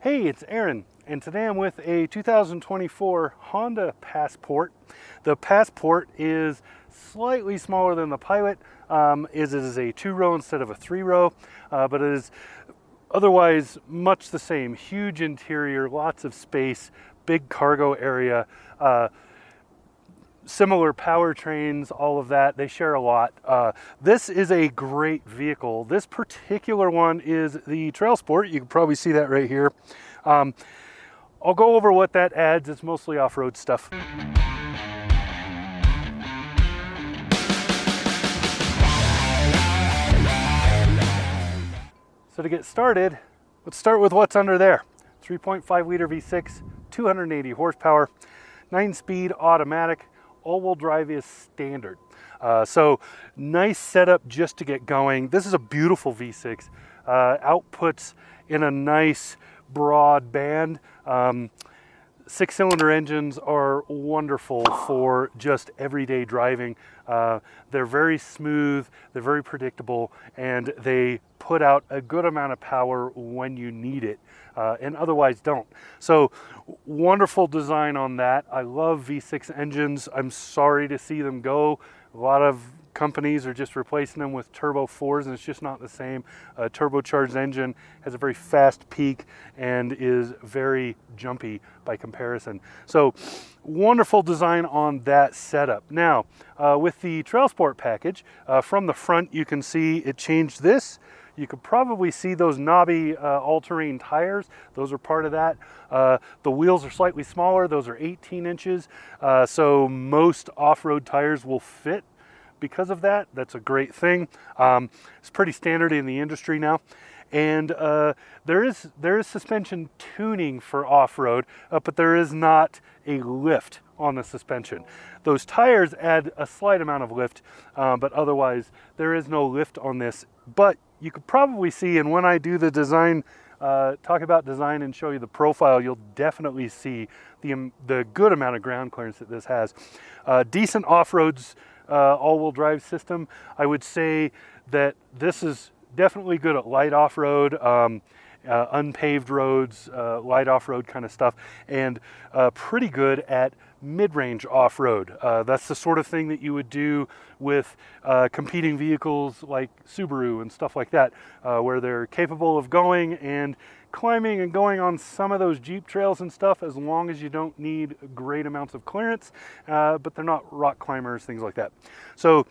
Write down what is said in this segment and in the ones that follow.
Hey, it's Aaron, and today I'm with a 2024 Honda Passport. The Passport is slightly smaller than the Pilot, it is a 2-row instead of a 3-row, but it is otherwise much the same. Huge interior, lots of space, big cargo area, similar powertrains, all of that. They share a lot. This is a great vehicle. This particular one is the Trailsport. You can probably see that right here. I'll go over what that adds. It's mostly off-road stuff. So to get started, let's start with what's under there. 3.5 liter V6, 280 horsepower, 9-speed automatic. All-wheel drive is standard. So nice setup just to get going. This is a beautiful V6. Outputs in a nice broad band. 6-cylinder engines are wonderful for just everyday driving. They're very smooth, they're very predictable, and they put out a good amount of power when you need it, and otherwise don't. So wonderful design on that. I love V6 engines. I'm sorry to see them go. A lot of companies are just replacing them with turbo 4s, and it's just not the same. A turbocharged engine has a very fast peak and is very jumpy by comparison. So wonderful design on that setup. Now with the Trailsport package, from the front you can see it changed this. You could probably see those knobby all-terrain tires. Those are part of that. The wheels are slightly smaller. Those are 18 inches. So most off-road tires will fit because of that. That's a great thing. It's pretty standard in the industry now. And there is suspension tuning for off-road, but there is not a lift on the suspension. Those tires add a slight amount of lift, but otherwise there is no lift on this. But you could probably see, and when I do the design, talk about design and show you the profile, you'll definitely see the good amount of ground clearance that this has. Decent off-roads all-wheel drive system. I would say that this is definitely good at light off-road, unpaved roads, light off-road kind of stuff, and pretty good at mid-range off-road. That's the sort of thing that you would do with competing vehicles like Subaru and stuff like that, where they're capable of going and climbing and going on some of those Jeep trails and stuff, as long as you don't need great amounts of clearance, but they're not rock climbers, things like that. So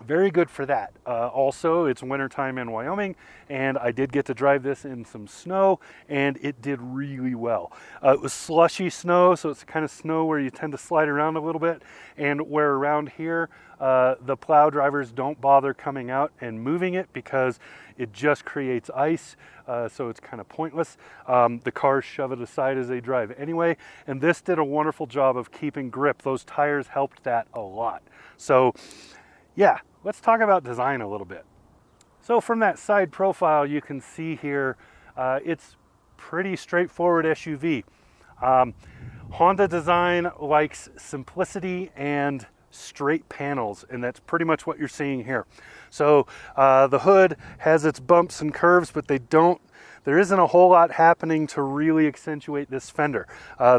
very good for that. Also, it's wintertime in Wyoming, and I did get to drive this in some snow, and it did really well. It was slushy snow, so it's the kind of snow where you tend to slide around a little bit, and where around here, the plow drivers don't bother coming out and moving it because it just creates ice, so it's kind of pointless. The cars shove it aside as they drive anyway, and this did a wonderful job of keeping grip. Those tires helped that a lot. So yeah, let's talk about design a little bit. So from that side profile, you can see here, it's pretty straightforward SUV. Honda design likes simplicity and straight panels, and that's pretty much what you're seeing here. So the hood has its bumps and curves, but there isn't a whole lot happening to really accentuate this fender.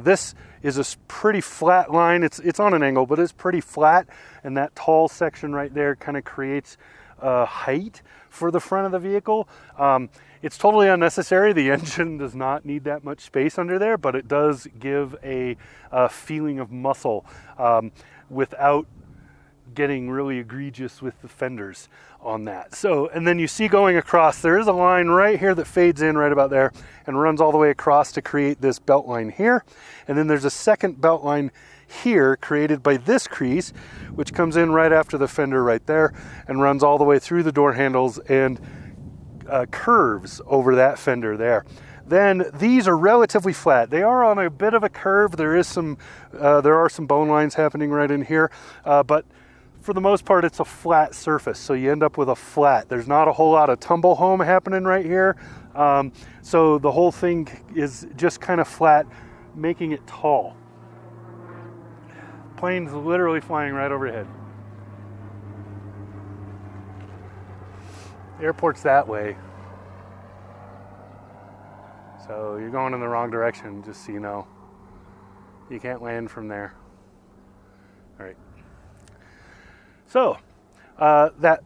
This is a pretty flat line. It's on an angle, but it's pretty flat, and that tall section right there kind of creates height for the front of the vehicle. It's totally unnecessary. The engine does not need that much space under there, but it does give a feeling of muscle without getting really egregious with the fenders on that. So, and then you see going across, there is a line right here that fades in right about there and runs all the way across to create this belt line here. And then there's a second belt line here created by this crease, which comes in right after the fender right there and runs all the way through the door handles and curves over that fender there. Then these are relatively flat. They are on a bit of a curve. There are some bone lines happening right in here, but for the most part, it's a flat surface, so you end up with a flat. There's not a whole lot of tumble home happening right here, so the whole thing is just kind of flat, making it tall. Plane's literally flying right overhead. The airport's that way. So you're going in the wrong direction, just so you know. You can't land from there. All right. So that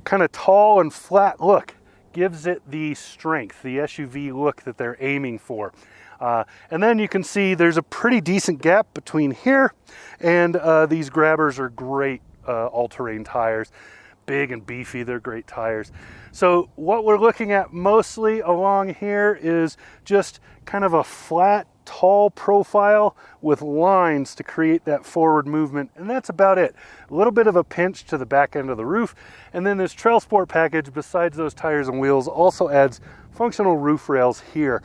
kind of tall and flat look gives it the strength, the SUV look that they're aiming for. And then you can see there's a pretty decent gap between here and these grabbers are great all-terrain tires. Big and beefy, they're great tires. So what we're looking at mostly along here is just kind of a flat, tall profile with lines to create that forward movement, and that's about it. A little bit of a pinch to the back end of the roof, and then this Trailsport package, besides those tires and wheels, also adds functional roof rails here.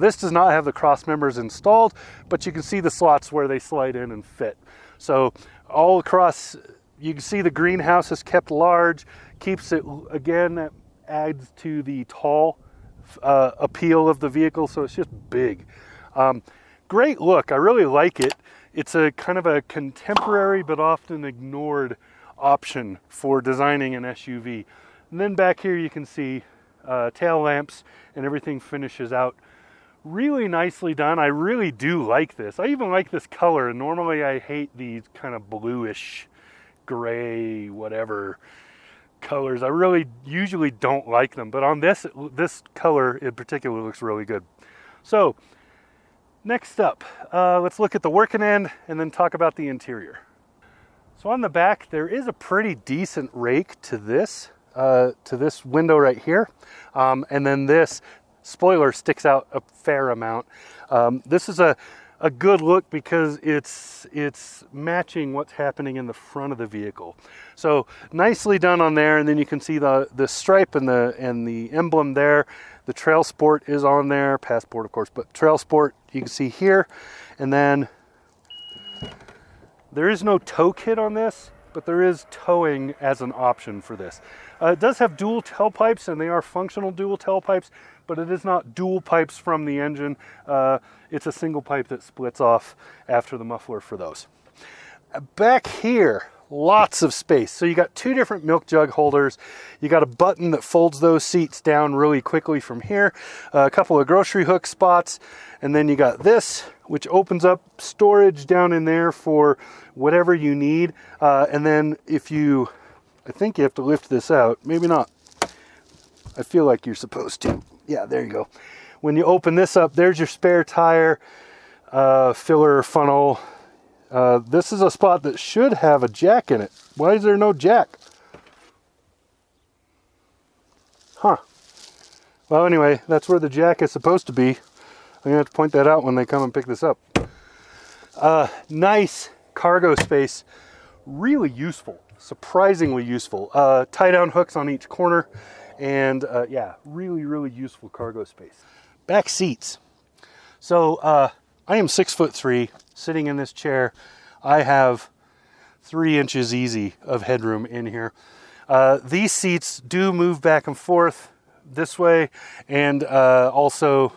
This does not have the cross members installed, but you can see the slots where they slide in and fit. So all across, you can see the greenhouse is kept large, keeps it, again, that adds to the tall appeal of the vehicle, so it's just big. Great look, I really like it. It's a kind of a contemporary but often ignored option for designing an SUV. And then back here you can see tail lamps and everything finishes out really nicely done. I really do like this. I even like this color, and normally I hate these kind of bluish, gray, whatever colors. I really usually don't like them, but on this color in particular looks really good. So next up, let's look at the working end and then talk about the interior. So on the back, there is a pretty decent rake to this window right here. And then this spoiler sticks out a fair amount. This is a good look because it's matching what's happening in the front of the vehicle. So nicely done on there, and then you can see the stripe and the emblem there. The Trailsport is on there, Passport of course, but Trailsport you can see here. And then there is no tow kit on this, but there is towing as an option for this. It does have dual tailpipes, and they are functional dual tailpipes, but it is not dual pipes from the engine. It's a single pipe that splits off after the muffler for those. Back here, lots of space. So you got two different milk jug holders. You got a button that folds those seats down really quickly from here. A couple of grocery hook spots. And then you got this, which opens up storage down in there for whatever you need. And then I think you have to lift this out. Maybe not. I feel like you're supposed to. Yeah, there you go. When you open this up, there's your spare tire, filler funnel. This is a spot that should have a jack in it. Why is there no jack? Huh. Well, anyway, that's where the jack is supposed to be. I'm going to have to point that out when they come and pick this up. Nice cargo space. Really useful. Surprisingly useful. Tie-down hooks on each corner. And yeah, really, really useful cargo space. Back seats. So I am 6'3", sitting in this chair. I have 3 inches easy of headroom in here. These seats do move back and forth this way, and also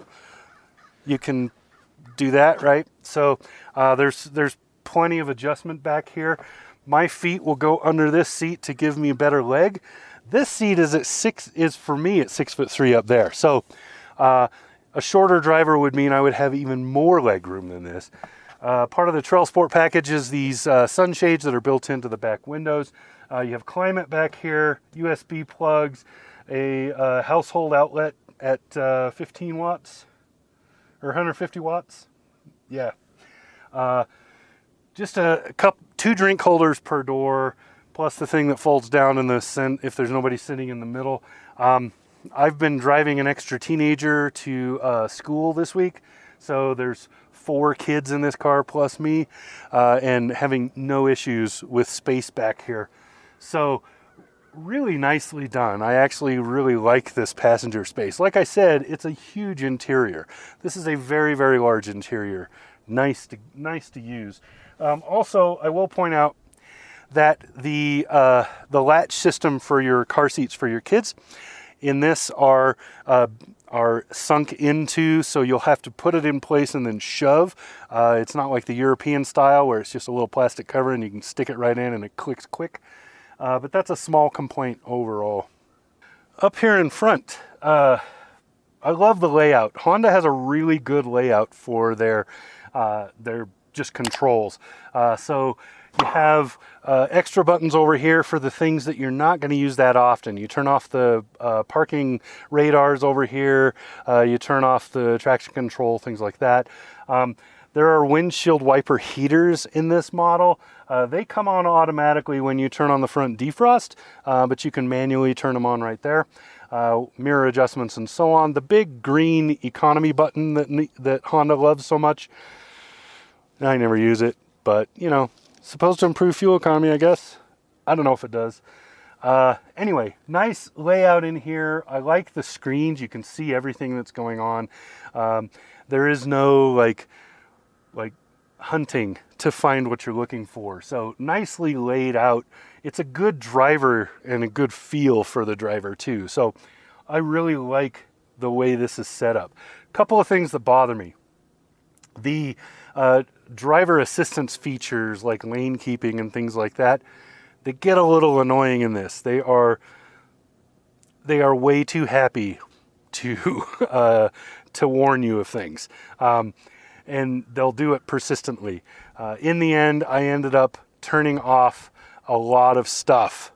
you can do that, right? So there's plenty of adjustment back here. My feet will go under this seat to give me a better leg. This seat is for me at 6'3" up there. So a shorter driver would mean I would have even more leg room than this. Part of the Trailsport package is these sunshades that are built into the back windows. You have climate back here, USB plugs, a household outlet at 15 watts or 150 watts. Yeah. Just two drink holders per door, plus the thing that folds down in if there's nobody sitting in the middle. I've been driving an extra teenager to school this week, so there's 4 kids in this car plus me, and having no issues with space back here. So really nicely done. I actually really like this passenger space. Like I said, it's a huge interior. This is a very, very large interior. Nice to use. Also, I will point out that the latch system for your car seats for your kids in this are sunk into, so you'll have to put it in place and then shove. It's not like the European style where it's just a little plastic cover and you can stick it right in and it clicks quick. But that's a small complaint overall. Up here in front, I I love the layout. Honda has a really good layout for their just controls. So you have extra buttons over here for the things that you're not going to use that often. You turn off the parking radars over here. You turn off the traction control, things like that. There are windshield wiper heaters in this model. They come on automatically when you turn on the front defrost, but you can manually turn them on right there. Mirror adjustments and so on. The big green economy button that Honda loves so much, I never use it, but you know, supposed to improve fuel economy, I guess. I don't know if it does. Anyway, nice layout in here. I like the screens. You can see everything that's going on. There is no like hunting to find what you're looking for. So nicely laid out. It's a good driver and a good feel for the driver too. So I really like the way this is set up. Couple of things that bother me. The driver assistance features like lane keeping and things like that, they get a little annoying in this. They are way too happy to warn you of things. And they'll do it persistently. In the end, I ended up turning off a lot of stuff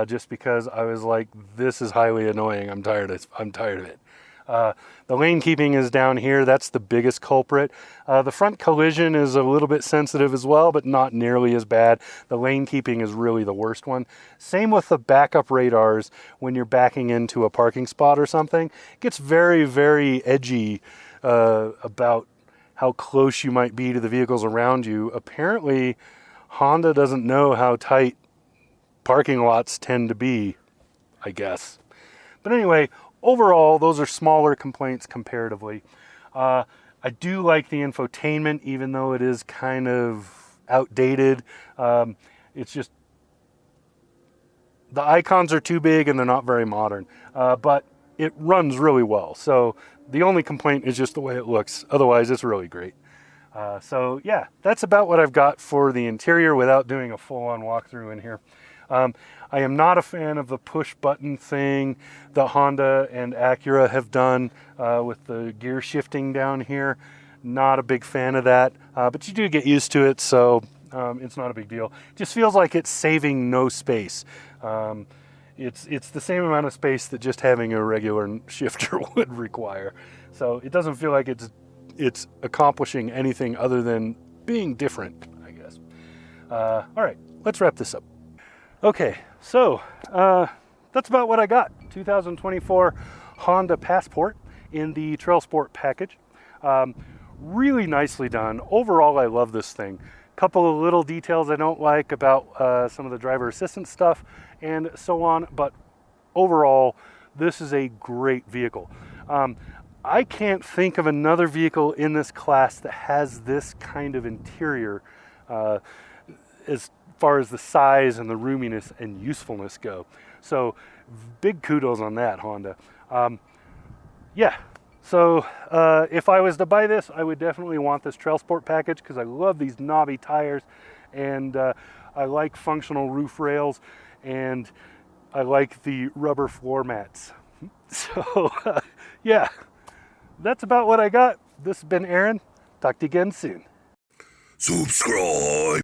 just because I was like, this is highly annoying. I'm tired of it. The lane keeping is down here. That's the biggest culprit. The front collision is a little bit sensitive as well, but not nearly as bad. The lane keeping is really the worst one. Same with the backup radars when you're backing into a parking spot or something. It gets very, very edgy about how close you might be to the vehicles around you. Apparently, Honda doesn't know how tight parking lots tend to be, I guess. But anyway, overall, those are smaller complaints comparatively. I do like the infotainment, even though it is kind of outdated. It's just, the icons are too big and they're not very modern. But it runs really well. So the only complaint is just the way it looks. Otherwise, it's really great. So yeah, that's about what I've got for the interior without doing a full-on walkthrough in here. I am not a fan of the push button thing that Honda and Acura have done with the gear shifting down here. Not a big fan of that, but you do get used to it, so it's not a big deal. It just feels like it's saving no space. It's the same amount of space that just having a regular shifter would require. So it doesn't feel like it's accomplishing anything other than being different, I guess. All right, let's wrap this up. Okay, so that's about what I got. 2024 Honda Passport in the Trailsport package. Really nicely done. Overall, I love this thing. Couple of little details I don't like about some of the driver assistance stuff and so on, but overall, this is a great vehicle. I can't think of another vehicle in this class that has this kind of interior as far as the size and the roominess and usefulness go. So big kudos on that, Honda. Yeah, so if I was to buy this, I would definitely want this Trailsport package because I love these knobby tires and I like functional roof rails and I like the rubber floor mats. So yeah, that's about what I got. This has been Aaron. Talk to you again soon. Subscribe.